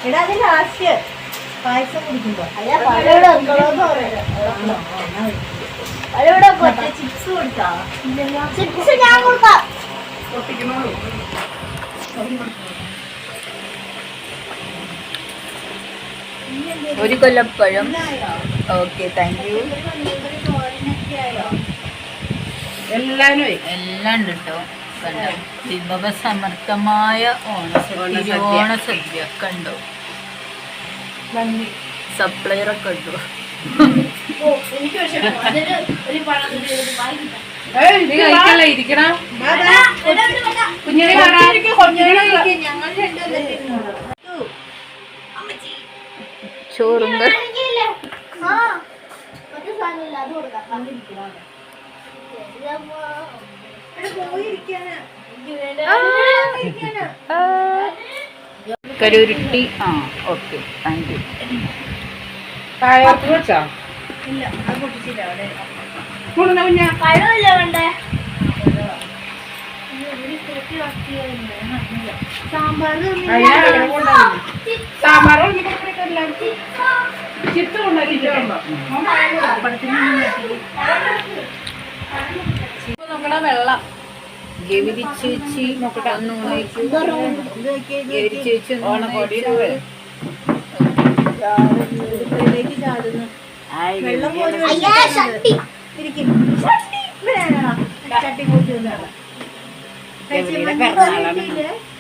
എടാ അത് ലാസ്റ്റ് പായസം കുടിക്കുമ്പോ ചിപ്സ് കൊടുത്താ ചിപ്സ് ഞാൻ കൊടുക്കാം. ഒരു കൊല്ലപ്പഴം. Okay, thank you. എല്ലാം ഉണ്ട് കേട്ടോ. വിഭവസമർത്ഥമായ ഓണസദ്യ കണ്ടോ. സപ്ലൈറൊക്കെ ഉണ്ടോ. ചോറും കരുരുട്ടി. ആ ഓക്കെ, താങ്ക് യു. ഇല്ല അത് പൊട്ടിച്ചില്ല അവിടെ വെള്ളം ഗൗരി ചേച്ചി ചേച്ചി ചാടുന്നു. വെള്ളം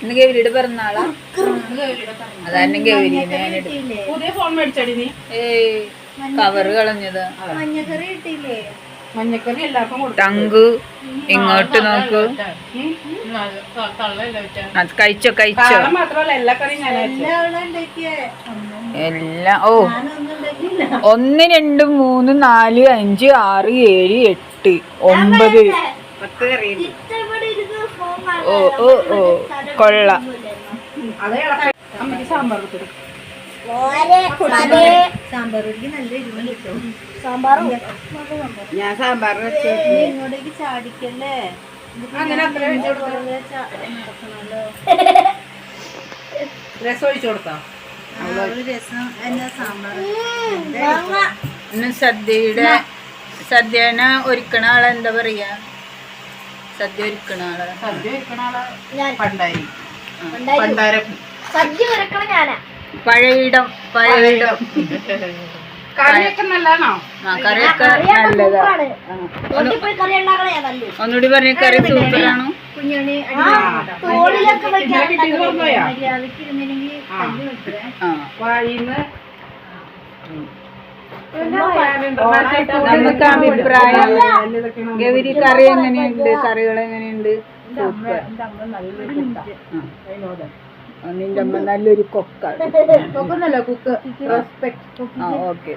ഇന്ന് ഗൗരിയുടെ പിറന്നാളാ. അതാരണം ഗൗരീനെ പുതിയ ഫോൺ മേടിച്ചടി നീ. കവറ് കളഞ്ഞത്. മഞ്ഞക്കറി കിട്ടിയില്ലേ? മഞ്ഞക്കറി എല്ലാവർക്കും കൊടുത്തു. തങ്കു ഇങ്ങോട്ട് നോക്കൂ. അത് കഴിച്ചോ മാത്രമല്ല എല്ലാ കറിയും ഞാൻ എല്ലാം. ഓ 1 2 3 4 5 6 7 8 9 ഓ ഓ ഓ കൊള്ളാം. അമ്മക്ക് സാമ്പാർ സാമ്പാർ നല്ല എരിവും കിട്ടും. ഞാൻ സാമ്പാർ ഇങ്ങോട്ടേക്ക് ചാടിക്കല്ലേ. അങ്ങനെ അത്ര രസം ഒഴിച്ചു കൊടുത്താ. രസം എന്നാ സാമ്പാർ. ഇന്ന് സദ്യനെ ഒരുക്കണ ആളെ എന്താ പറയാ? സദ്യ ഒരുക്കണ ആള് പഴയിടം. കറിയൊക്കെ നല്ലതാണോ? കറിയൊക്കെ നല്ലതാണ്. ഒന്നുകൂടി പറഞ്ഞ കറി സൂപ്പറാണോ? നമുക്ക് അഭിപ്രായം. ഗൗരി കറി എങ്ങനെയുണ്ട്? കറികൾ എങ്ങനെയുണ്ട്? സൂപ്പർ. നിന്റെ അമ്മ നല്ലൊരു കൊക്കാണ്. കുക്ക്. ഓക്കെ.